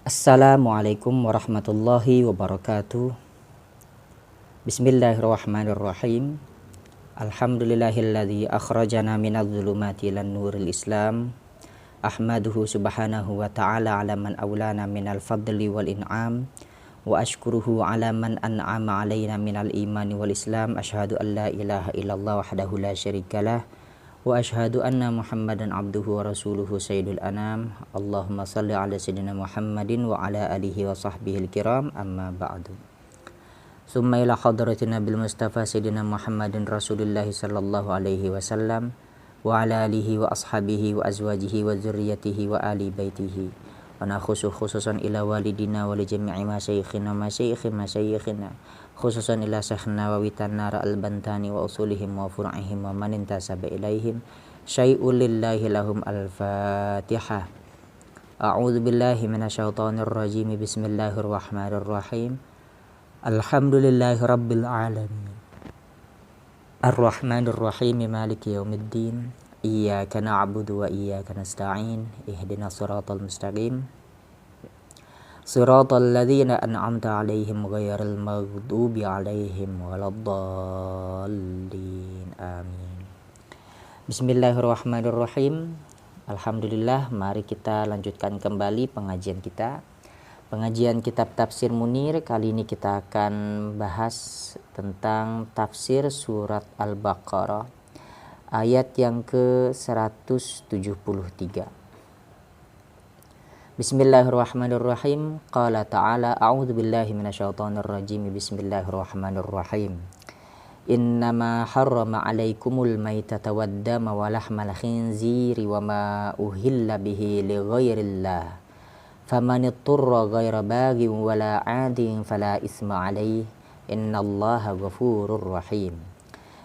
Assalamualaikum warahmatullahi wabarakatuh. Bismillahirrahmanirrahim. Alhamdulillahilladzi akhrajana minadh-dhulumati ilan nuril Islam. Ahmaduhu subhanahu wa ta'ala ala man awlana minal fadli wal in'am. Wa ashkuruhu ala man an'ama alaina minal imani wal Islam. Ashhadu an la ilaha illallah wahdahu la syarikalah. Wa ashhadu anna Muhammadan abduhu wa rasuluhu sayyidul anam. Allahumma salli ala sayyidina Muhammadin wa ala alihi wa sahbihi al-kiram, amma ba'du. Summa ila hadratina bil mustafa sayyidina Muhammadin rasulillahi sallallahu alaihi wasallam wa ala alihi wa ashabihi wa azwajihi wa dzurriyyatihi wa ali baitihi. Wa nakhusu khususan ila walidina wa li jami'i masyayikhina khususan ila syekhna wa witanara al-bantani wa usulihim wa furu'ihim wa man intasaba ilaihim syai'ul lillahi lahum al-fatihah. A'udzu billahi minasyaitonir rajim. Bismillahirrahmanirrahim. Alhamdulillahi rabbil alamin. Ar-rahmanir rahim maliki yaumiddin. Iyyaka na'budu wa iyyaka nasta'in. Ihdinas siratal mustaqim. Siratal ladzina an'amta 'alaihim ghairil maghdubi 'alaihim waladdallin. Amin. Bismillahirrahmanirrahim. Alhamdulillah, mari kita lanjutkan kembali pengajian kita. Pengajian kitab Tafsir Munir. Kali ini kita akan bahas tentang tafsir surat Al-Baqarah ayat yang ke-173. Bismillahirrahmanirrahim. Qala ta'ala a'udzu billahi minasyaitonir rajim. Bismillahirrahmanirrahim. Innama harrama 'alaikumul maitata wad-dama wa lahmal khinziri wa ma uhilla bihi li ghairillah. Faman ittara ghaira baghin wala 'adin fala isma 'alaihi. Innallaha ghafurur rahim.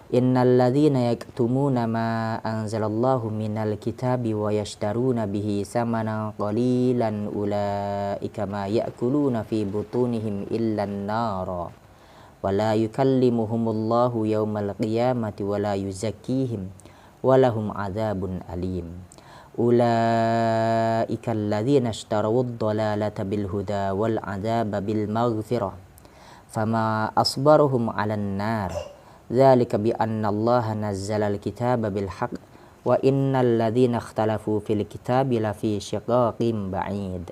Innal ladzina yaktumuna ma anzalallahu minal kitabi wa yashtaruna bihi samanan qalilan ulaika ma ya'kuluna fi butunihim illan nara wa la yukallimuhumullahu yawmal qiyamati wa la yuzakkihim wa lahum adzabun alim. Ulaika alladzina ishtarawud dhalalata bil huda wal adzaba bil maghfirah fama asbaruhum 'alan nar. Dzalika bi anna Allah nazzala al-kitaba bil haqq wa innal ladzina ikhtalafu fil kitabi lafi syiqaqin ba'id.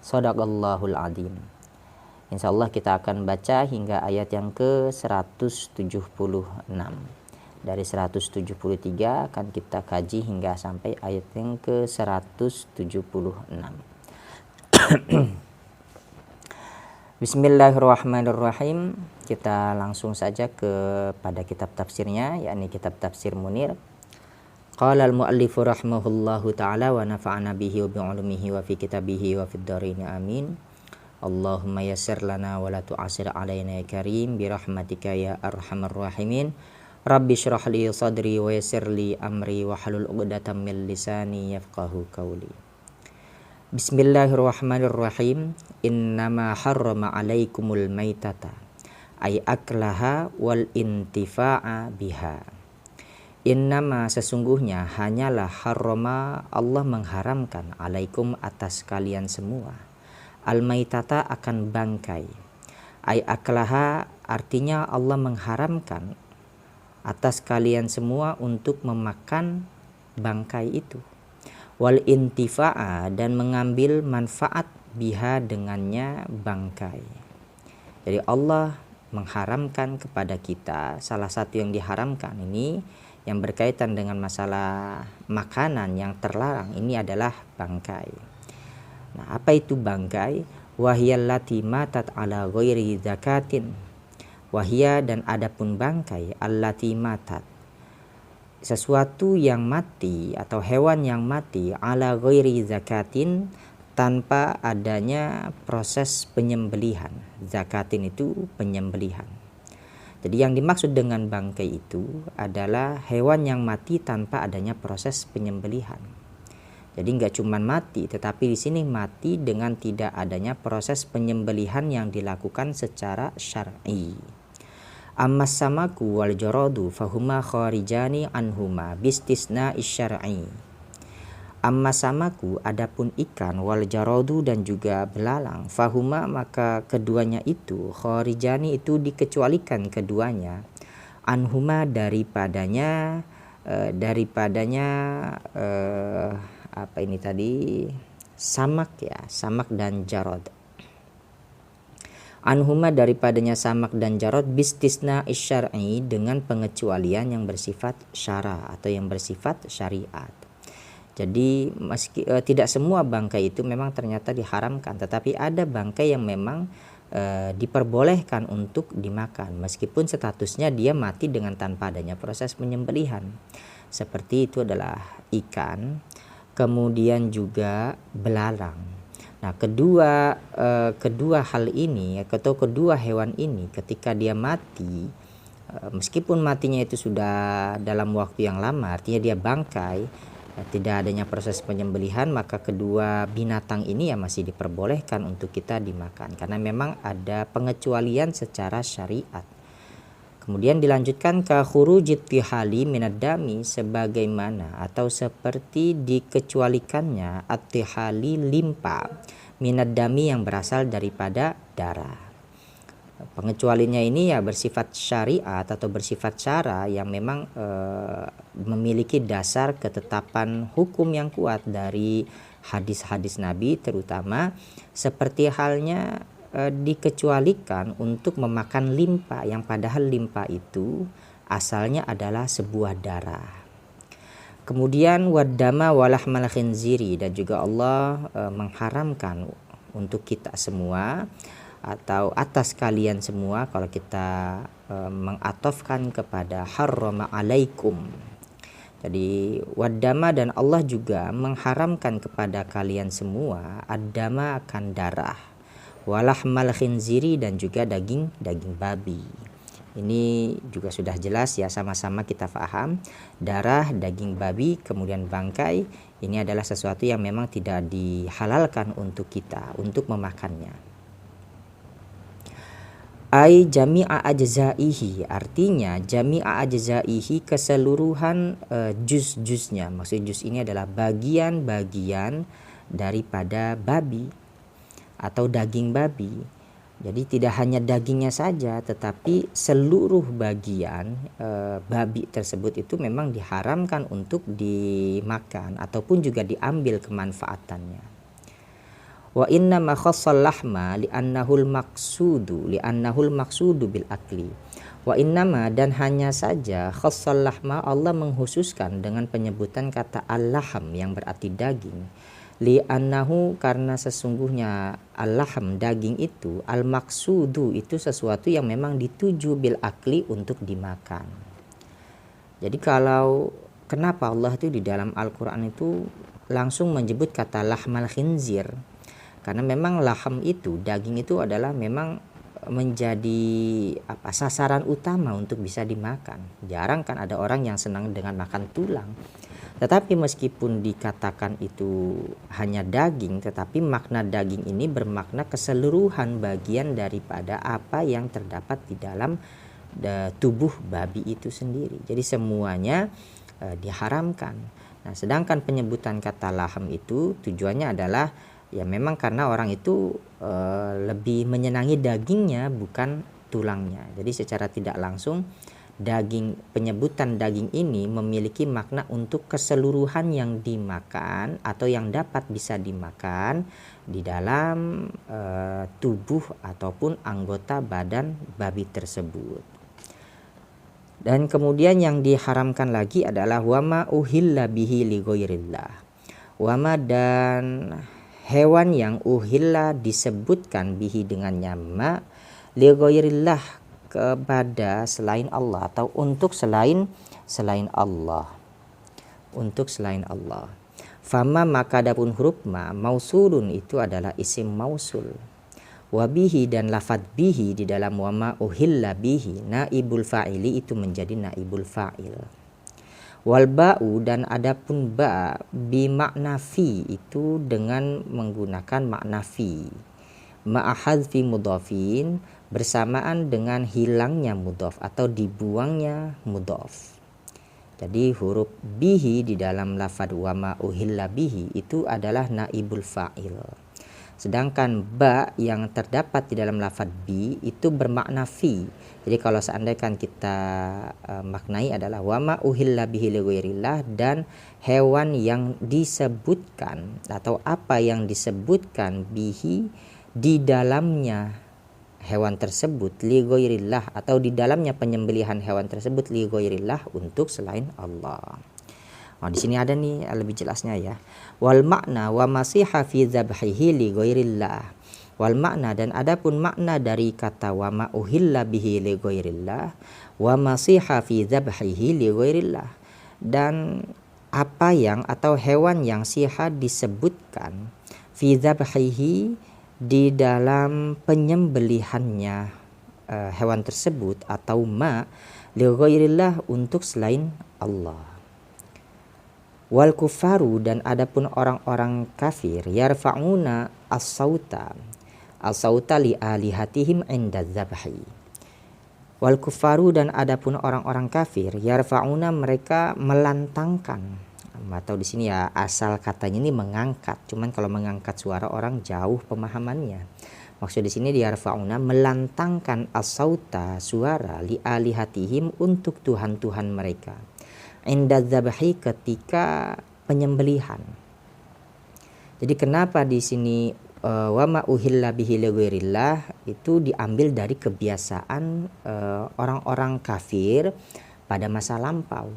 Shadaqallahul azim. Insyaallah kita akan baca hingga ayat yang ke-176. Dari 173 akan kita kaji hingga sampai ayat yang ke-176. Bismillahirrahmanirrahim. Kita langsung saja kepada kitab tafsirnya, yakni kitab Tafsir Munir. Qala al-muallifu rahimahullahu ta'ala wa nafa'ana bihi wa bi'ulumihi wa fi kitabihi wa fid dharain amin. Allahumma yassir lana wa la tu'asir alaina ya karim bi rahmatika ya arhamar rahimin. Rabbi shrah li sadri wa yassir li amri wa halul 'uqdatam min lisani yafqahu qawli. Bismillahirrahmanirrahim. Innama harrama 'alaikumul maitata ay aklaha wal intifa'a biha. Innama sesungguhnya hanyalah harrama Allah mengharamkan alaikum atas kalian semua al maitata akan bangkai. Ay aklaha artinya Allah mengharamkan atas kalian semua untuk memakan bangkai itu. Wal intifa'a dan mengambil manfaat biha dengannya bangkai. Jadi Allah mengharamkan kepada kita, salah satu yang diharamkan ini yang berkaitan dengan masalah makanan yang terlarang ini adalah bangkai. Nah, apa itu bangkai? Wahiyallati matat ala ghairi zakatin. Wahia dan adapun bangkai allati matat, sesuatu yang mati atau hewan yang mati ala ghairi zakatin, tanpa adanya proses penyembelihan. Zakatin itu penyembelihan. Jadi yang dimaksud dengan bangkai itu adalah hewan yang mati tanpa adanya proses penyembelihan. Jadi nggak cuma mati, tetapi di sini mati dengan tidak adanya proses penyembelihan yang dilakukan secara syar'i. Ammas samaku wal jaradu fahuma kharijani anhuma bistisna isyar'i. Amma samaku, adapun ikan, wal jarodu dan juga belalang, fahuma maka keduanya itu, khorijani itu dikecualikan keduanya, anhuma daripadanya apa ini tadi, samak ya, samak dan jarod. Anhuma daripadanya samak dan jarod bistisna isyar'i dengan pengecualian yang bersifat syara atau yang bersifat syariat. Jadi tidak semua bangkai itu memang ternyata diharamkan, tetapi ada bangkai yang memang diperbolehkan untuk dimakan meskipun statusnya dia mati dengan tanpa adanya proses penyembelihan. Seperti itu adalah ikan, kemudian juga belalang. Nah, kedua hal ini atau kedua hewan ini ketika dia mati, meskipun matinya itu sudah dalam waktu yang lama, artinya dia bangkai, tidak adanya proses penyembelihan, maka kedua binatang ini ya masih diperbolehkan untuk kita dimakan karena memang ada pengecualian secara syariat. Kemudian dilanjutkan ka khurujit tihali minad dami, sebagaimana atau seperti dikecualikannya at-tihali limpa minad dami yang berasal daripada darah. Pengecualiannya ini ya bersifat syariat atau bersifat syara yang memang memiliki dasar ketetapan hukum yang kuat dari hadis-hadis Nabi, terutama seperti halnya dikecualikan untuk memakan limpa yang padahal limpa itu asalnya adalah sebuah darah. Kemudian waddama walahmal khinziri, dan juga Allah mengharamkan untuk kita semua atau atas kalian semua kalau kita mengatofkan kepada harrama alaikum. Jadi waddama, dan Allah juga mengharamkan kepada kalian semua ad-dama akan darah, walahmal khinziri dan juga daging babi. Ini juga sudah jelas ya, sama-sama kita paham darah, daging babi, kemudian bangkai ini adalah sesuatu yang memang tidak dihalalkan untuk kita untuk memakannya. Ai jami'a ajzaihi, artinya jami'a ajzaihi keseluruhan juz-juznya. Maksud juz ini adalah bagian-bagian daripada babi atau daging babi. Jadi tidak hanya dagingnya saja, tetapi seluruh bagian babi tersebut itu memang diharamkan untuk dimakan ataupun juga diambil kemanfaatannya. Wa inna ma khassal lahma li'annahul maqsudu bil akli. Wa innama, dan hanya saja, khassal lahma, Allah menghususkan dengan penyebutan kata al-laham yang berarti daging. Li'annahu, karena sesungguhnya al-laham daging itu, al-maqsudu itu sesuatu yang memang dituju bil akli untuk dimakan. Jadi kenapa Allah itu di dalam Al-Quran itu langsung menyebut kata lahmal khinzir? Karena memang laham itu, daging itu adalah memang menjadi sasaran utama untuk bisa dimakan. Jarang kan ada orang yang senang dengan makan tulang. Tetapi meskipun dikatakan itu hanya daging, tetapi makna daging ini bermakna keseluruhan bagian daripada apa yang terdapat di dalam tubuh babi itu sendiri. Jadi semuanya diharamkan. Nah, sedangkan penyebutan kata laham itu tujuannya adalah ya memang karena orang itu lebih menyenangi dagingnya bukan tulangnya. Jadi secara tidak langsung penyebutan daging ini memiliki makna untuk keseluruhan yang dimakan atau yang dapat bisa dimakan di dalam tubuh ataupun anggota badan babi tersebut. Dan kemudian yang diharamkan lagi adalah wama uhilla bihi li ghairillah. Wama, dan hewan yang uhilla disebutkan bihi dengannya ma li ghairillah, kepada selain Allah atau untuk selain Allah. Untuk selain Allah. Fama, maka adapun huruf ma mausulun itu adalah isim mausul. Wabihi, dan lafad bihi di dalam wama uhilla bihi naibul fa'ili itu menjadi naibul fa'il. Wal ba'u, dan adapun ba bi makna fi itu dengan menggunakan makna fi ma'ahadfi mudhafin, bersamaan dengan hilangnya mudhaf atau dibuangnya mudhaf. Jadi huruf bihi di dalam lafadz wa ma uhilla bihi itu adalah naibul fa'il. Sedangkan ba yang terdapat di dalam lafadz bi itu bermakna fi. Jadi kalau seandainya kita maknai adalah wa ma uhilla bihi li ghairillah, dan hewan yang disebutkan atau apa yang disebutkan bihi di dalamnya hewan tersebut li ghairillah, atau di dalamnya penyembelihan hewan tersebut li ghairillah, untuk selain Allah. Oh, di sini ada nih lebih jelasnya ya. Wal makna wa masiha fi dzabhihi li ghairillah. Wal makna, dan adapun makna dari kata wa ma uhilla bihi li ghairillah wa masiha fi dzabhihi li ghairillah, dan apa yang atau hewan yang siha disebutkan fi dzabhihi di dalam penyembelihannya hewan tersebut, atau ma li ghairillah, untuk selain Allah. Wal kufaru, dan adapun orang-orang kafir yarfa'una as-sauta li alihatihim inda dzabhi. Wal kufaru, dan adapun orang-orang kafir yarfa'una, mereka melantangkan, atau di sini ya asal katanya ini mengangkat, cuman kalau mengangkat suara orang jauh pemahamannya. Maksud di sini yarfa'una, melantangkan as-sauta, suara, li alihatihim, untuk tuhan-tuhan mereka, inda dzabhi, ketika penyembelihan. Jadi kenapa di sini wa ma uhilla bihi li ghairillah itu diambil dari kebiasaan orang-orang kafir pada masa lampau,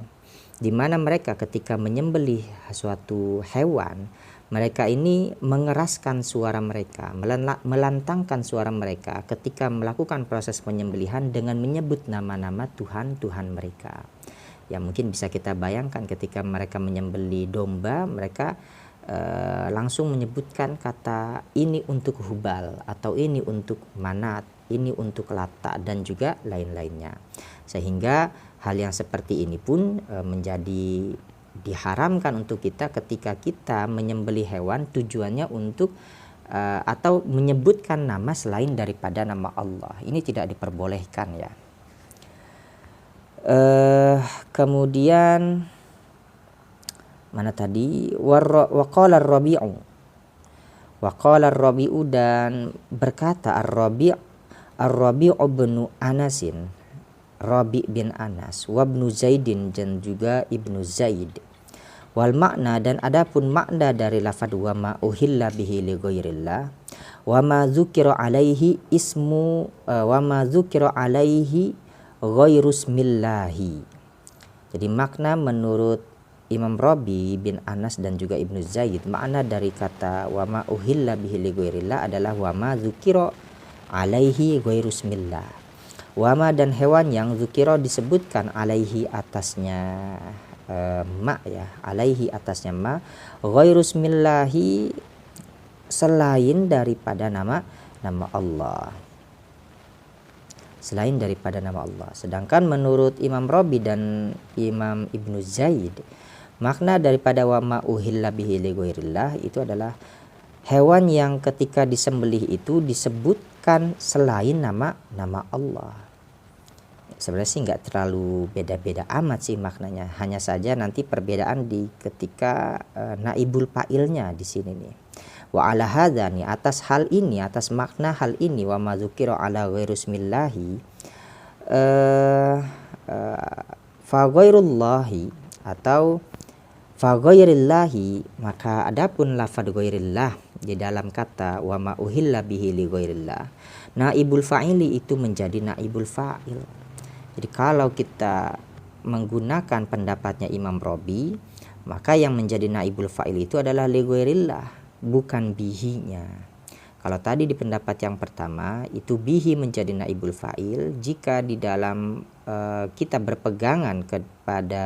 di mana mereka ketika menyembelih suatu hewan, mereka ini mengeraskan suara mereka, melantangkan suara mereka ketika melakukan proses penyembelihan dengan menyebut nama-nama tuhan-tuhan mereka. Ya mungkin bisa kita bayangkan ketika mereka menyembelih domba, mereka langsung menyebutkan kata ini untuk Hubal, atau ini untuk Manat, ini untuk Lata, dan juga lain-lainnya. Sehingga hal yang seperti ini pun menjadi diharamkan untuk kita ketika kita menyembelih hewan, tujuannya untuk atau menyebutkan nama selain daripada nama Allah. Ini tidak diperbolehkan ya. Kemudian mana tadi, waqala ar-Rabi'u, dan berkata ar-Rabi'u bin Anasin, Rabi' bin Anas, wa ibnu Zaidin, dan juga ibnu Zaid. Wal makna, dan adapun makna dari lafadz wa ma uhilla bihi li ghairillah wa ma dzukira alaihi ismu wa ma dzukira alaihi ghairusmillahi. Jadi makna menurut Imam Rabi bin Anas dan juga Ibnu Zaid, makna dari kata wa ma uhilla bihi li ghairillah adalah wa ma dzukira alaihi ghairusmillah. Wa ma, dan hewan yang dzukira disebutkan alaihi atasnya ma ya, alaihi atasnya ma, ghairusmillahi, selain daripada nama Allah. Selain daripada nama Allah. Sedangkan menurut Imam Rabi dan Imam Ibnu Zaid, makna daripada wa ma uhilla bihi li ghairillah itu adalah hewan yang ketika disembelih itu disebutkan selain nama Allah. Sebenarnya sih nggak terlalu beda-beda amat sih maknanya. Hanya saja nanti perbedaan di ketika naibul fa'ilnya di sini nih. Wa ala hadza, nih atas hal ini, atas makna hal ini, wa ma dzukira ala ghairusmillahi fa ghairullahi atau fa ghairillahi, maka adapun lafadz ghairillah di dalam kata wa ma uhilla bihi li ghairillah, naibul fa'ili itu menjadi naibul fa'il. Jadi kalau kita menggunakan pendapatnya Imam Rabi, maka yang menjadi naibul fa'il itu adalah li ghairillah, bukan bihinya. Kalau tadi di pendapat yang pertama itu bihi menjadi naibul fa'il jika di dalam kita berpegangan kepada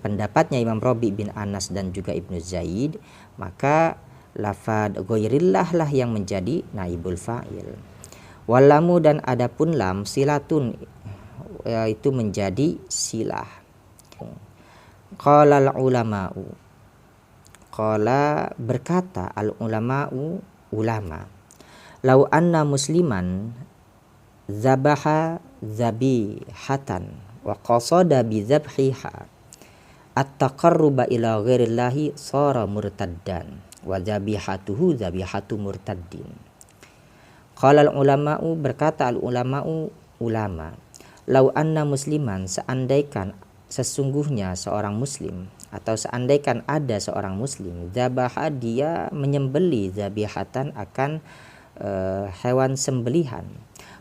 pendapatnya Imam Rabi bin Anas dan juga Ibnu Zaid, maka lafadz ghairillah lah yang menjadi naibul fa'il. Walamu, dan adapun lam silatun itu menjadi silah. Qala al-ulama'u, qala berkata al-ulama'u, ulama, lau anna musliman zabaha zabihatan wa qasada bi dzabhiha at-taqarruba ila ghairillahi shara murtaddan wa dzabihatuhu dzabihatu murtaddin. Qala al-ulama'u, berkata al-ulama'u, ulama, lau anna musliman, seandaikan sesungguhnya seorang muslim, atau seandaikan ada seorang muslim, dzabaha, dia menyembeli, dzabihatan, akan hewan sembelihan,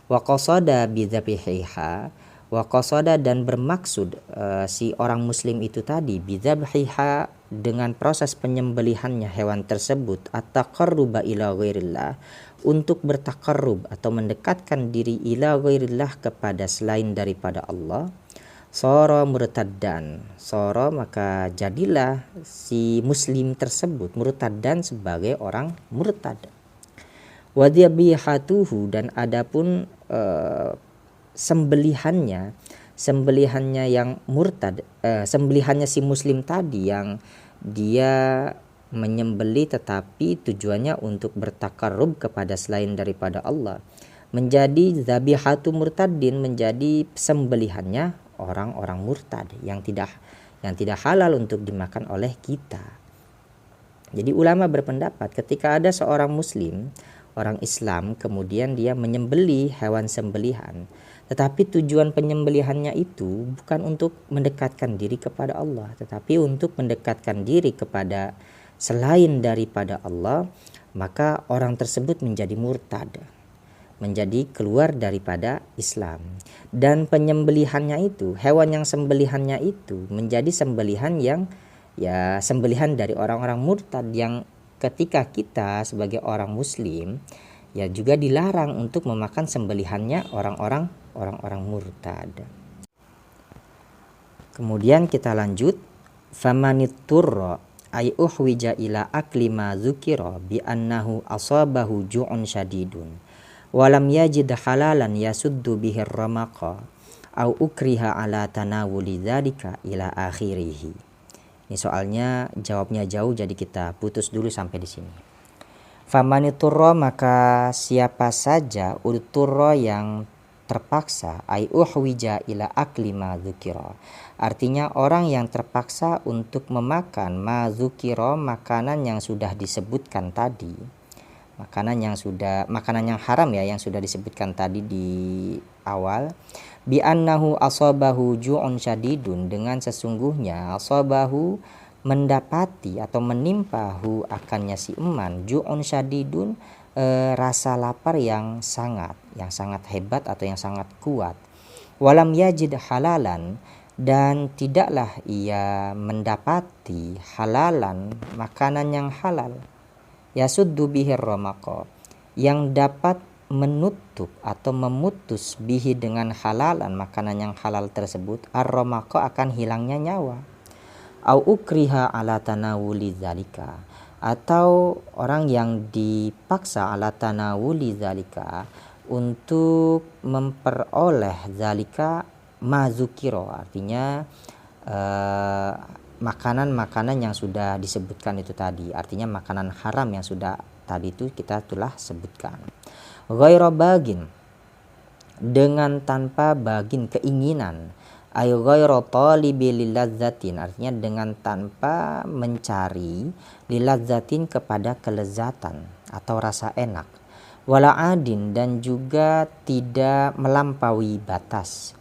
wa qasada bi dzabihiha, wa qasada, dan bermaksud si orang muslim itu tadi, bi dzabhiha, dengan proses penyembelihannya hewan tersebut, at-taqarruba ila ghairillah, untuk bertakarrub atau mendekatkan diri ila ghairillah, kepada selain daripada Allah, sara murtaddan, sara, maka jadilah si muslim tersebut murtaddan, sebagai orang murtad. Wa dzabihatuhu, dan adapun sembelihannya yang murtad, sembelihannya si muslim tadi yang dia menyembeli tetapi tujuannya untuk bertakarrub kepada selain daripada Allah, menjadi dzabihatu murtaddin, menjadi sembelihannya orang-orang murtad yang tidak halal untuk dimakan oleh kita. Jadi ulama berpendapat ketika ada seorang muslim, orang Islam, kemudian dia menyembeli hewan sembelihan, tetapi tujuan penyembelihannya itu bukan untuk mendekatkan diri kepada Allah, tetapi untuk mendekatkan diri kepada selain daripada Allah, maka orang tersebut menjadi murtad, menjadi keluar daripada Islam. Dan penyembelihannya itu, hewan yang sembelihannya itu menjadi sembelihan yang sembelihan dari orang-orang murtad, yang ketika kita sebagai orang muslim juga dilarang untuk memakan sembelihannya orang-orang murtad. Kemudian kita lanjut, famanitturra ay uhwija ila akli ma dzukira bi annahu asabahu ju'un syadidun walam yajid halalan yasuddu bihi ramaqa au ukriha ala tanawuli dzalika ila akhirih. Ini soalnya jawabnya jauh, jadi kita putus dulu sampai di sini. Famaniturra, maka siapa saja, uturra, yang terpaksa, ay uhwija ila akli ma dzukira, artinya orang yang terpaksa untuk memakan ma dzukira, makanan yang sudah disebutkan tadi, makanan yang haram yang sudah disebutkan tadi di awal, bi annahu asabahu ju'un syadidun, dengan sesungguhnya asabahu, mendapati atau menimpa hu, akannya si eman, ju'un syadidun, rasa lapar yang sangat hebat atau yang sangat kuat, walam yajid halalan, dan tidaklah ia mendapati halalan, makanan yang halal, yasuddu bihir ramaqa, yang dapat menutup atau memutus bihi, dengan halalan, makanan yang halal tersebut, ar-ramaqa, akan hilangnya nyawa, au ukriha ala tanawuli dzalika, atau orang yang dipaksa ala tanawuli dzalika, untuk memperoleh dzalika mazukiro, artinya makanan-makanan yang sudah disebutkan itu tadi, artinya makanan haram yang sudah tadi itu kita telah sebutkan. Ghaira bagin, dengan tanpa bagin, keinginan, ay ghaira talibi lilazzatin, artinya dengan tanpa mencari, lilazzatin, kepada kelezatan atau rasa enak, wala adin, dan juga tidak melampaui batas,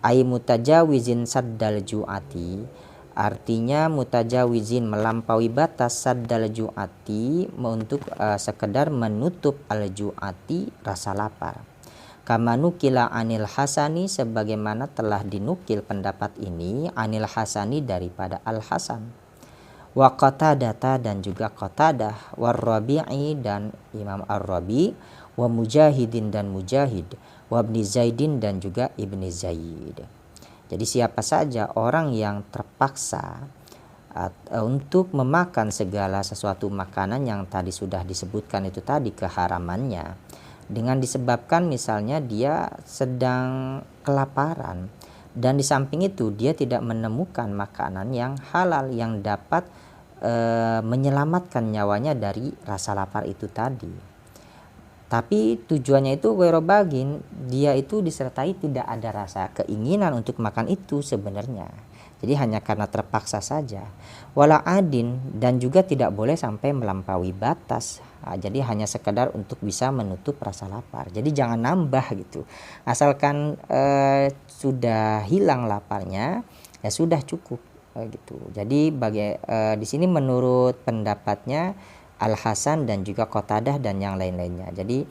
ay mutajawizin saddal ju'ati, artinya mutajawizin, melampaui batas, saddal ju'ati, untuk sekedar menutup al-ju'ati, rasa lapar. Kama nukila anil hasani, sebagaimana telah dinukil pendapat ini anil hasani, daripada al-hasan, wa qatadata, dan juga qatadah, war rabi'i, dan imam ar-rabi, wa mujahidin, dan mujahid, wa ibni zaidin, dan juga ibni zaid. Jadi siapa saja orang yang terpaksa untuk memakan segala sesuatu makanan yang tadi sudah disebutkan itu tadi keharamannya, dengan disebabkan misalnya dia sedang kelaparan, dan di samping itu dia tidak menemukan makanan yang halal yang dapat menyelamatkan nyawanya dari rasa lapar itu tadi, Tapi tujuannya itu ghairu bagin, dia itu disertai tidak ada rasa keinginan untuk makan itu sebenarnya. Jadi hanya karena terpaksa saja. Wala adin, dan juga tidak boleh sampai melampaui batas. Jadi hanya sekedar untuk bisa menutup rasa lapar. Jadi jangan nambah gitu. Asalkan sudah hilang laparnya, ya sudah cukup gitu. Jadi di sini menurut pendapatnya Al Hasan dan juga Qatadah dan yang lain-lainnya. Jadi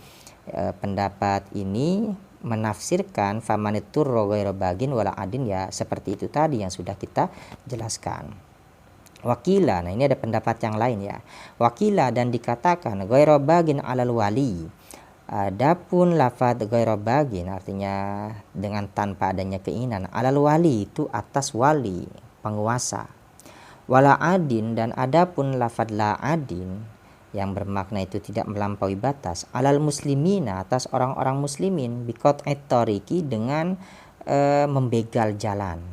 pendapat ini menafsirkan famanitur ghairu bagin wala adin, ya seperti itu tadi yang sudah kita jelaskan. Wakila, nah ini ada pendapat yang lain ya. Wakila, dan dikatakan ghairu bagin alal wali. Adapun lafaz ghairu bagin artinya dengan tanpa adanya keinginan, alal wali itu atas wali, penguasa. Wala adin, dan adapun lafaz la adin yang bermakna itu tidak melampaui batas, alal muslimina, atas orang-orang muslimin, biqat at-tariqi, dengan membegal jalan.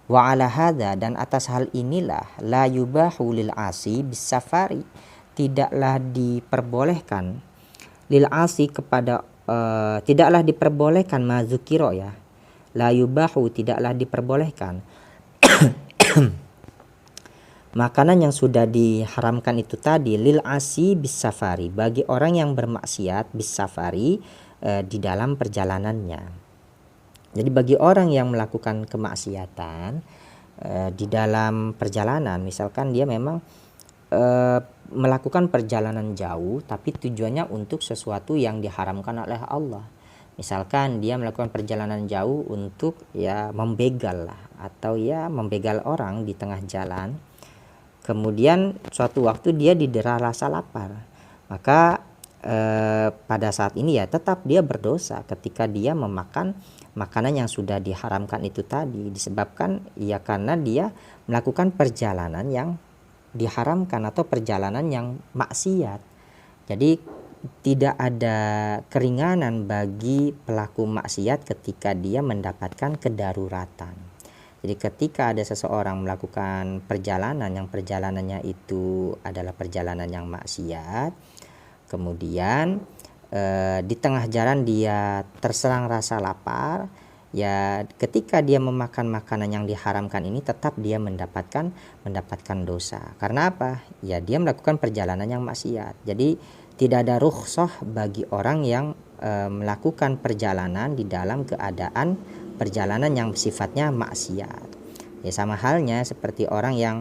Wa ala hadza, dan atas hal inilah la yubahu lil asi bis safari, tidaklah diperbolehkan lil asi kepada tidaklah diperbolehkan mazukiro ya, la yubahu tidaklah diperbolehkan makanan yang sudah diharamkan itu tadi lil asi bis safari, bagi orang yang bermaksiat bis safari di dalam perjalanannya. Jadi bagi orang yang melakukan kemaksiatan di dalam perjalanan, misalkan dia memang melakukan perjalanan jauh tapi tujuannya untuk sesuatu yang diharamkan oleh Allah. Misalkan dia melakukan perjalanan jauh untuk ya membegal lah, atau ya membegal orang di tengah jalan. Kemudian suatu waktu dia didera rasa lapar, maka pada saat ini ya tetap dia berdosa ketika dia memakan makanan yang sudah diharamkan itu tadi, disebabkan ya karena dia melakukan perjalanan yang diharamkan atau perjalanan yang maksiat. Jadi tidak ada keringanan bagi pelaku maksiat ketika dia mendapatkan kedaruratan. Jadi ketika ada seseorang melakukan perjalanan yang perjalanannya itu adalah perjalanan yang maksiat, kemudian di tengah jalan dia terserang rasa lapar, ya ketika dia memakan makanan yang diharamkan ini tetap dia mendapatkan dosa. Karena apa? Ya dia melakukan perjalanan yang maksiat. Jadi tidak ada rukhsah bagi orang yang melakukan perjalanan di dalam keadaan perjalanan yang sifatnya maksiat. Ya sama halnya seperti orang yang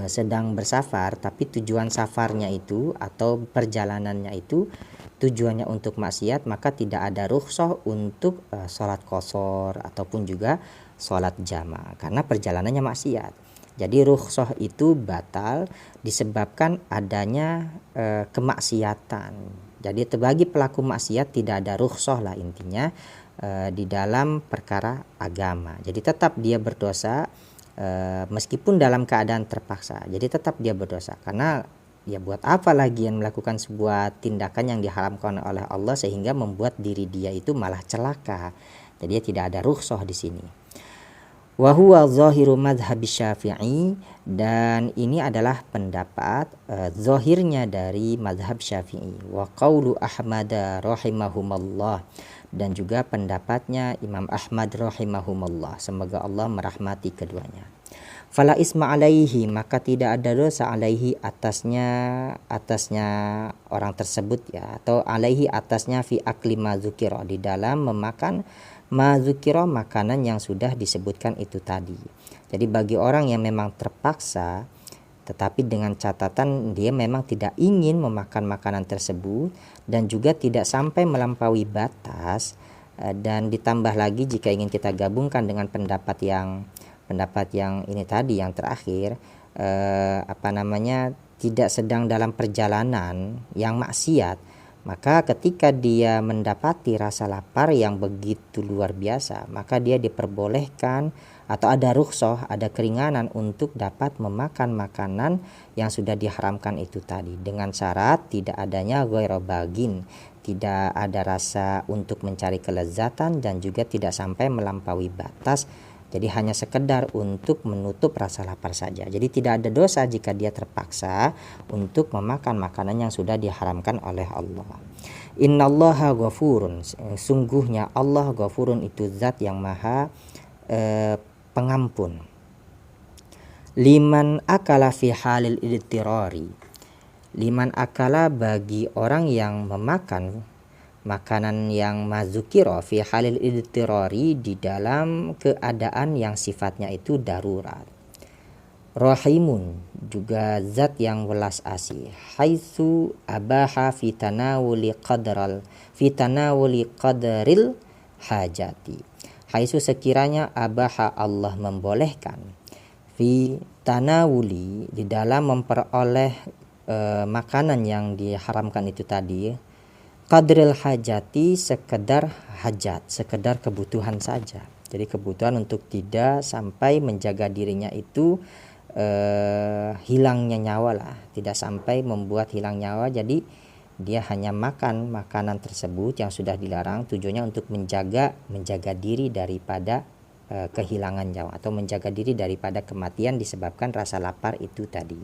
sedang bersafar tapi tujuan safarnya itu atau perjalanannya itu tujuannya untuk maksiat, maka tidak ada rukhsah untuk sholat qashar ataupun juga sholat jama karena perjalanannya maksiat. Jadi rukhsah itu batal disebabkan adanya kemaksiatan. Jadi bagi pelaku maksiat tidak ada rukhsah lah intinya di dalam perkara agama. Jadi tetap dia berdosa meskipun dalam keadaan terpaksa. Jadi tetap dia berdosa karena ya buat apa lagi yang melakukan sebuah tindakan yang diharamkan oleh Allah sehingga membuat diri dia itu malah celaka. Jadi dia tidak ada rukhsah di sini. Wa huwa zahiru madhhab Syafi'i, dan ini adalah pendapat zahirnya dari madhab Syafi'i. Wa qaulu Ahmad rahimahumallah, dan juga pendapatnya Imam Ahmad rahimahumullah, semoga Allah merahmati keduanya. Fala isma alaihi, maka tidak ada dosa alaihi atasnya orang tersebut ya, atau alaihi atasnya fi akli mazukira, di dalam memakan mazukira, makanan yang sudah disebutkan itu tadi. Jadi bagi orang yang memang terpaksa tetapi dengan catatan dia memang tidak ingin memakan makanan tersebut dan juga tidak sampai melampaui batas, dan ditambah lagi jika ingin kita gabungkan dengan pendapat yang ini tadi yang terakhir, tidak sedang dalam perjalanan yang maksiat, maka ketika dia mendapati rasa lapar yang begitu luar biasa, maka dia diperbolehkan atau ada rukhsah, ada keringanan untuk dapat memakan makanan yang sudah diharamkan itu tadi, dengan syarat tidak adanya ghairu bagin, tidak ada rasa untuk mencari kelezatan dan juga tidak sampai melampaui batas. Jadi hanya sekedar untuk menutup rasa lapar saja. Jadi tidak ada dosa jika dia terpaksa untuk memakan makanan yang sudah diharamkan oleh Allah. Innallaha ghafurun, sungguhnya Allah ghafurun itu zat yang maha pengampun. Liman akala fi halil idtirari, liman akala bagi orang yang memakan makanan yang mazukiro fi halil idtirari di dalam keadaan yang sifatnya itu darurat. Rahimun, juga zat yang welas asih, haitsu abaha fi tanawuli qadril hajati, haitsu sekiranya abaha Allah membolehkan, fi tanawuli di dalam memperoleh makanan yang diharamkan itu tadi, qadril hajati sekedar hajat, sekedar kebutuhan saja. Jadi kebutuhan untuk tidak sampai menjaga dirinya itu hilangnya nyawa lah, tidak sampai membuat hilang nyawa. Jadi dia hanya makan makanan tersebut yang sudah dilarang, tujuannya untuk menjaga diri daripada kehilangan nyawa atau menjaga diri daripada kematian disebabkan rasa lapar itu tadi.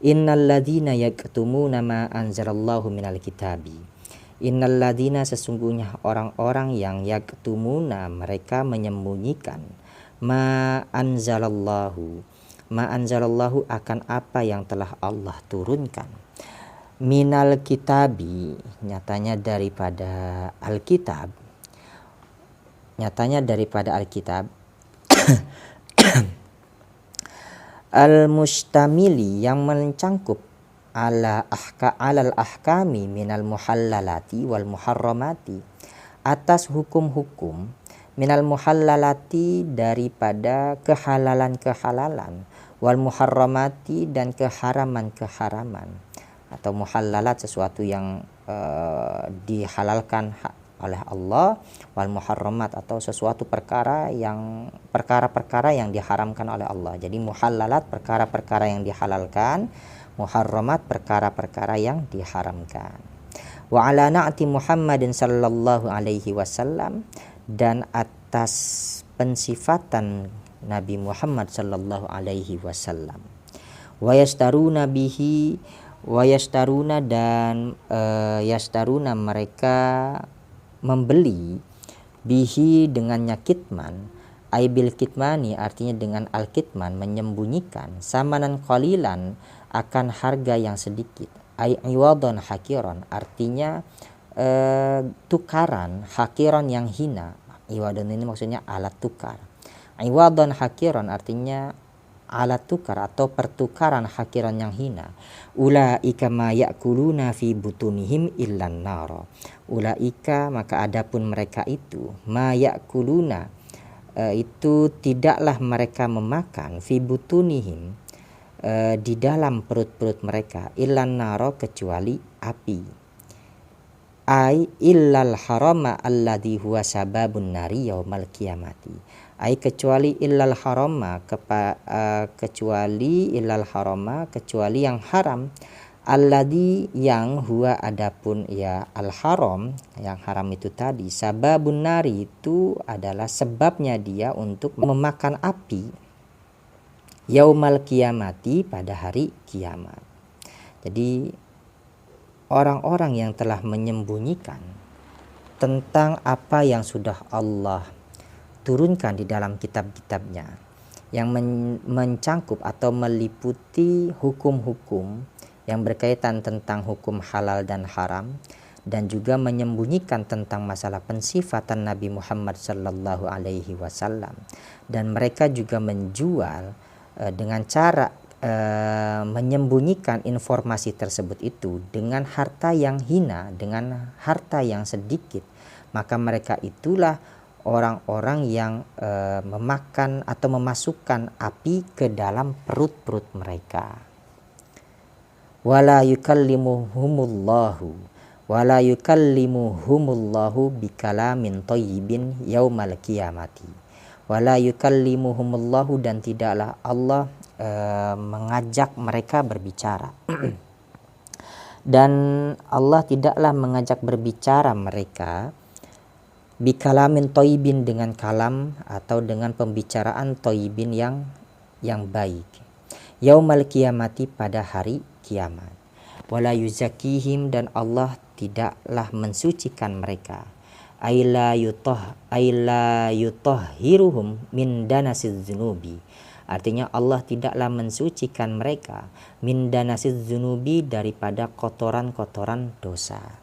Innalladzina yaktumuna ma anzalallahu minal kitabi, innalladzina sesungguhnya orang-orang yang yaktumuna mereka menyembunyikan, ma anzalallahu akan apa yang telah Allah turunkan, minal kitabi nyatanya daripada Alkitab, al-mustamili yang mencangkup alal ahkami minal muhallalati wal muharramati, atas hukum-hukum, minal muhallalati daripada kehalalan-kehalalan, wal muharramati dan keharaman-keharaman. Atau muhallalat sesuatu yang dihalalkan oleh Allah, wal muharramat atau sesuatu perkara-perkara yang diharamkan oleh Allah. Jadi muhallalat perkara-perkara yang dihalalkan, muharramat perkara-perkara yang diharamkan. Wa ala na'ti Muhammadin sallallahu alaihi wasallam, dan atas pensifatan Nabi Muhammad sallallahu alaihi wasallam. Wa yastaruna bihi, wa yastaruna dan yastaruna mereka membeli bihi dengannya kitman, aibil kitmani artinya dengan al-kitman menyembunyikan, samanan qalilan akan harga yang sedikit, ai iwadon hakiron artinya tukaran, hakiron yang hina. Iwadon ini maksudnya alat tukar. Iwadon hakiron artinya alat tukar atau pertukaran hakiran yang hina. Ulaika ma ya'kuluna fi butunihim illan nar. Ulaika maka adapun mereka itu, ma ya'kuluna itu tidaklah mereka memakan, fi butunihim di dalam perut-perut mereka, illan nar kecuali api. Ai illal harama alladhi huwa sababun nari yaumal qiyamati, ai kecuali illal harama kecuali illal harama kecuali yang haram, alladhi yang huwa adapun ya al haram, yang haram itu tadi, sababun nari itu adalah sebabnya dia untuk memakan api, yaumal qiyamati pada hari kiamat. Jadi orang-orang yang telah menyembunyikan tentang apa yang sudah Allah turunkan di dalam kitab-kitabnya, yang mencangkup atau meliputi hukum-hukum yang berkaitan tentang hukum halal dan haram, dan juga menyembunyikan tentang masalah pensifatan Nabi Muhammad sallallahu alaihi wasallam, dan mereka juga menjual dengan cara menyembunyikan informasi tersebut itu dengan harta yang hina, dengan harta yang sedikit, maka mereka itulah orang-orang yang memakan atau memasukkan api ke dalam perut-perut mereka. Wala yukallimuhumullahu bikalamin thayyibin yaumal qiyamati. Wala yukallimuhumullahu dan tidaklah Allah mengajak mereka berbicara dan Allah tidaklah mengajak berbicara mereka bikalamin thayyibin dengan kalam atau dengan pembicaraan thayyibin yang baik, yaumal qiyamati pada hari kiamat. Wala yuzakihim dan Allah tidaklah mensucikan mereka. Aila yutahhiruhum min danasiz dzunubi. Artinya Allah tidaklah mensucikan mereka min danasiz dzunubi, daripada kotoran-kotoran dosa.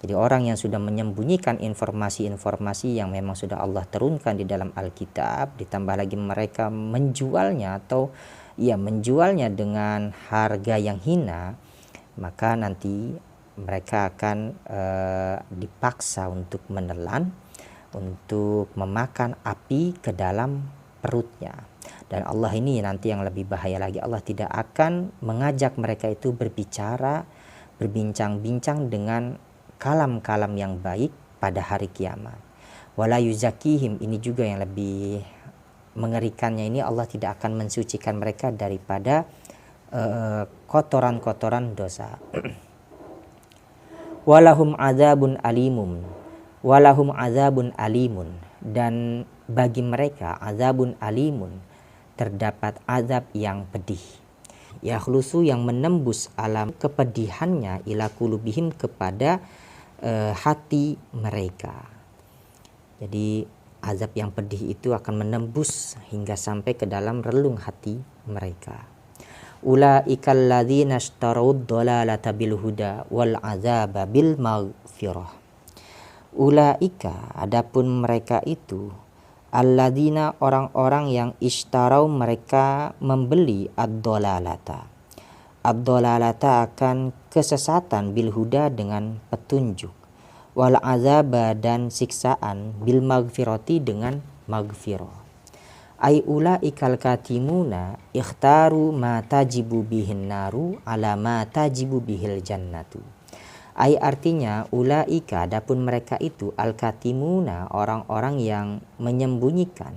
Jadi orang yang sudah menyembunyikan informasi-informasi yang memang sudah Allah turunkan di dalam Alkitab, ditambah lagi mereka menjualnya atau menjualnya dengan harga yang hina, maka nanti mereka akan dipaksa untuk menelan, untuk memakan api ke dalam perutnya. Dan Allah ini nanti yang lebih bahaya lagi, Allah tidak akan mengajak mereka itu berbincang-bincang dengan kalam-kalam yang baik pada hari kiamat. Wala yuzakihim, ini juga yang lebih mengerikannya, ini Allah tidak akan mensucikan mereka daripada kotoran-kotoran dosa. Walahum adzabun alimun, dan bagi mereka azabun alimun, terdapat azab yang pedih. Yakhlusu, yang menembus alam kepedihannya, ila qulubihim, kepada hati mereka. Jadi azab yang pedih itu akan menembus hingga sampai ke dalam relung hati mereka. Ulaikal ladzina ishtarawud dhalalata bil huda wal azaba bil maghfirah. Ulaika, adapun mereka itu, alladzina, orang-orang yang ishtarau, mereka membeli ad-dhalalata. Ad-dhalalata akan kesesatan, bil huda, dengan petunjuk, wal azaba, dan siksaan, bil maghfirati, dengan maghfirah. Ai ulaikal katimuna ikhtaru ma tajibu bihin naru ala ma tajibu bihil jannatu. Ai, artinya ulaika, adapun mereka itu, al katimuna, orang-orang yang menyembunyikan,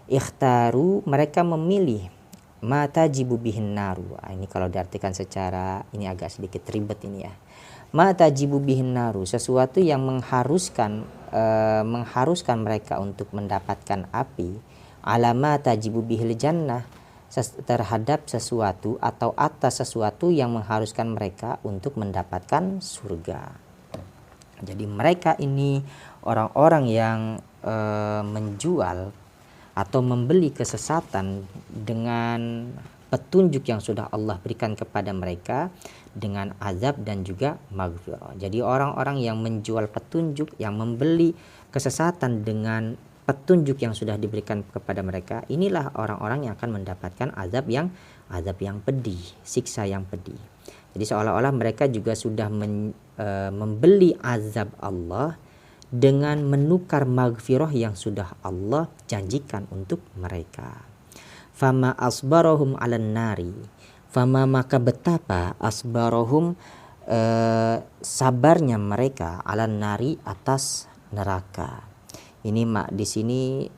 ikhtaru, mereka memilih, ma tajibu bihin naru. Ini kalau diartikan secara ini agak sedikit ribet ini ya. Ma tajibu bihin naru, sesuatu yang mengharuskan mereka untuk mendapatkan api, alama tajibu bihil jannah, terhadap sesuatu atau atas sesuatu yang mengharuskan mereka untuk mendapatkan surga. Jadi mereka ini orang-orang yang menjual atau membeli kesesatan dengan petunjuk yang sudah Allah berikan kepada mereka dengan azab dan juga maghfirah. Jadi orang-orang yang menjual petunjuk, yang membeli kesesatan dengan petunjuk yang sudah diberikan kepada mereka, inilah orang-orang yang akan mendapatkan azab yang pedih, siksa yang pedih. Jadi seolah-olah mereka juga sudah membeli azab Allah dengan menukar maghfirah yang sudah Allah janjikan untuk mereka. Fama asbarahum 'alan nari, fama, maka betapa, asbarahum, sabarnya mereka, 'alan nari, atas neraka. Ini mak di sini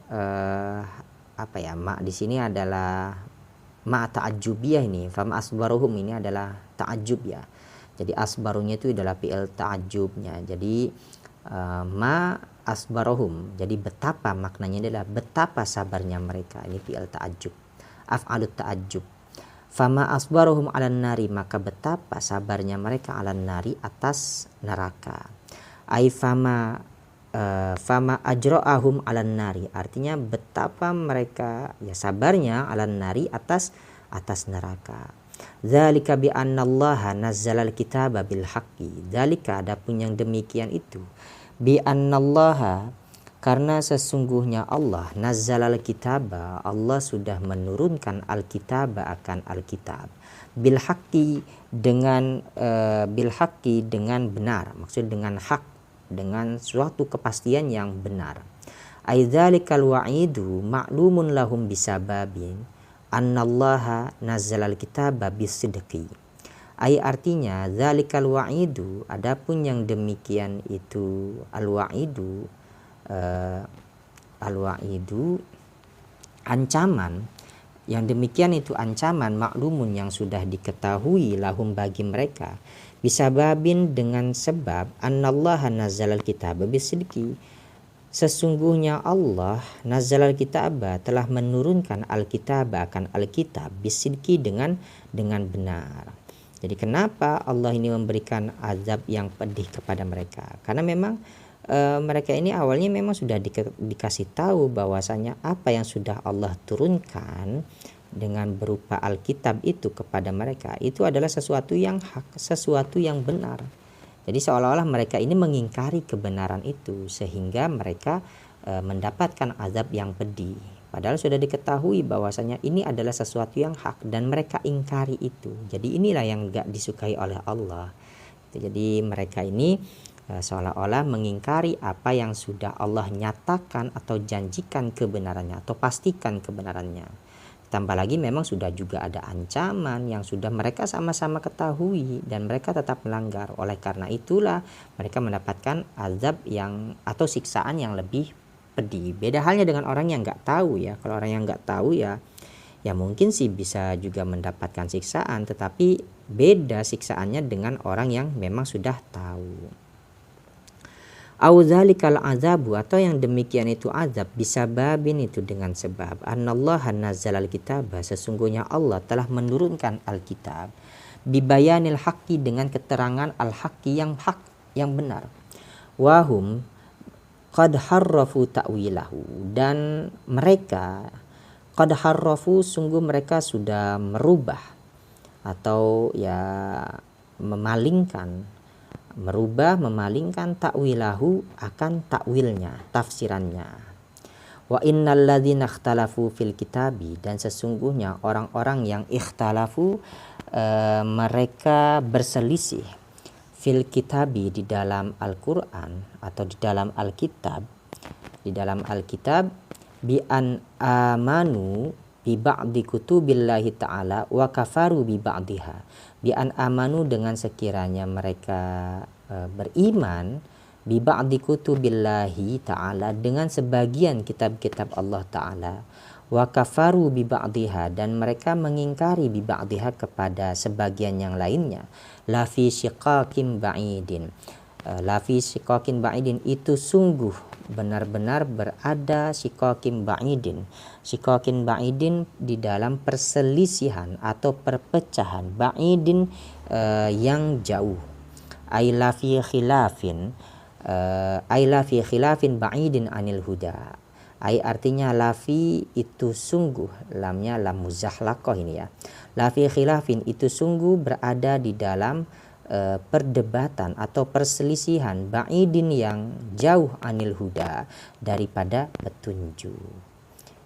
mak di sini adalah ma ta'ajjubiyah ini. Fama asbaruhum ini adalah ta'ajjub ya. Jadi asbarunya itu adalah fi'il ta'ajjubnya. Jadi ma asbaruhum. Jadi betapa, maknanya adalah betapa sabarnya mereka. Ini fi'il ta'ajjub. Af'alut ta'ajjub. Fama asbaruhum 'alan nari, maka betapa sabarnya mereka 'alan nari, atas neraka. Ai fama ajra'ahum 'alan nari, artinya betapa mereka sabarnya 'alan nari, atas neraka. Dzalika bi annallaha nazzalal kitaba bil haqqi. Dzalika, adapun yang demikian itu, bi annallaha, karena sesungguhnya Allah, nazzalal kitaba, Allah sudah menurunkan alkitab, akan alkitab, bil haqqi, dengan benar, maksud dengan hak, dengan suatu kepastian yang benar. Aidzalikal wa'idu ma'lumun lahum bisababin annallaha nazzalal kitaba bisidqi. Artinya zalikal wa'idu, adapun yang demikian itu, al-wa'idu ancaman, yang demikian itu ancaman, maklumun, yang sudah diketahui, lahum, bagi mereka, bisababin, dengan sebab, annallaha nazzalal kitaba bisidqi, sesungguhnya Allah nazzalal kitaba, telah menurunkan alkitab, akan alkitab, bisidqi, dengan benar. Jadi kenapa Allah ini memberikan azab yang pedih kepada mereka? Karena memang mereka ini awalnya memang sudah dikasih tahu bahwasanya apa yang sudah Allah turunkan dengan berupa Alkitab itu kepada mereka itu adalah sesuatu yang hak, sesuatu yang benar. Jadi seolah-olah mereka ini mengingkari kebenaran itu sehingga mereka mendapatkan azab yang pedih. Padahal sudah diketahui bahwasanya ini adalah sesuatu yang hak dan mereka ingkari itu. Jadi inilah yang gak disukai oleh Allah. Jadi mereka ini seolah-olah mengingkari apa yang sudah Allah nyatakan atau janjikan kebenarannya atau pastikan kebenarannya. Tambah lagi memang sudah juga ada ancaman yang sudah mereka sama-sama ketahui dan mereka tetap melanggar. Oleh karena itulah mereka mendapatkan azab yang atau siksaan yang lebih pedih. Beda halnya dengan orang yang nggak tahu ya. Kalau orang yang nggak tahu ya mungkin sih bisa juga mendapatkan siksaan, tetapi beda siksaannya dengan orang yang memang sudah tahu. Auzalikal azabu, atau yang demikian itu azab, bisa babin itu dengan sebab annallaha nazzalal kitab, sesungguhnya Allah telah menurunkan Alkitab, bibayanil haqqi, dengan keterangan al-haqqi, yang hak, yang benar. Wahum qad harrafu ta'wilahu, dan mereka qad harrafu, sungguh mereka sudah merubah atau ya memalingkan, memalingkan ta'wilahu, akan takwilnya, tafsirannya. Wa innal ladzina ikhtalafu fil kitabi, dan sesungguhnya orang-orang yang ikhtalafu, mereka berselisih, fil kitabi, di dalam Al-Qur'an atau di dalam Alkitab, bi an amanu bi ba'di kutubillahi ta'ala wa kafaru bi ba'diha, bi an amanu, dengan sekiranya mereka beriman, bi ba'di kutubillahi ta'ala, dengan sebagian kitab-kitab Allah Ta'ala, wa kafaru bi ba'diha, dan mereka mengingkari bi ba'diha, kepada sebagian yang lainnya, la fi shiqaqin ba'idin, la fi shiqaqin ba'idin, itu sungguh benar-benar berada, shiqaqin ba'idin di dalam perselisihan atau perpecahan, ba'idin yang jauh, ay la fi khilafin ba'idin anil huda, ay artinya lafi itu sungguh, lamnya lam muzahlaqah ini ya, lafi khilafin itu sungguh berada di dalam perdebatan atau perselisihan, ba'idin yang jauh, anil huda, daripada petunjuk.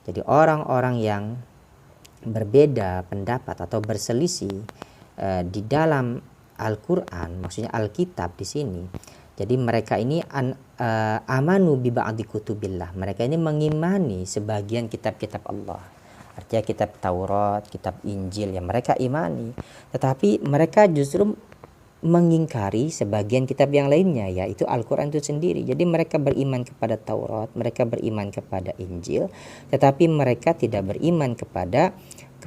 Jadi orang-orang yang berbeda pendapat atau berselisih di dalam Al-Qur'an, maksudnya Alkitab di sini. Jadi mereka ini amanu bi ba'di kutubillah, mereka ini mengimani sebagian kitab-kitab Allah. Artinya kitab Taurat, kitab Injil yang mereka imani, tetapi mereka justru mengingkari sebagian kitab yang lainnya, yaitu Al-Quran itu sendiri. Jadi mereka beriman kepada Taurat, mereka beriman kepada Injil, tetapi mereka tidak beriman kepada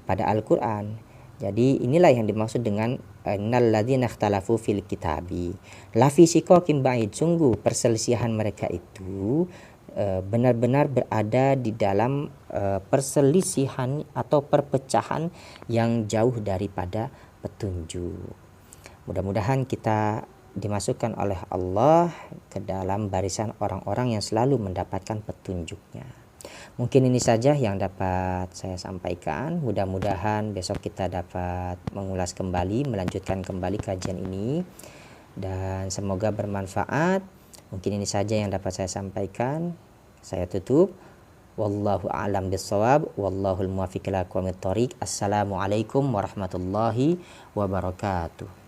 Al-Quran. Jadi inilah yang dimaksud dengan innal ladzina ikhtalafu fil kitabi lafi shiqaqin ba'id, sungguh perselisihan mereka itu benar-benar berada di dalam perselisihan atau perpecahan yang jauh daripada petunjuk. Mudah-mudahan kita dimasukkan oleh Allah ke dalam barisan orang-orang yang selalu mendapatkan petunjuknya. Mungkin ini saja yang dapat saya sampaikan. Mudah-mudahan besok kita dapat mengulas kembali, melanjutkan kembali kajian ini, dan semoga bermanfaat. Mungkin ini saja yang dapat saya sampaikan. Saya tutup. Wallahu a'lam bissawab, wallahul muwaffiq ila aqwamit thoriq. Assalamualaikum warahmatullahi wabarakatuh.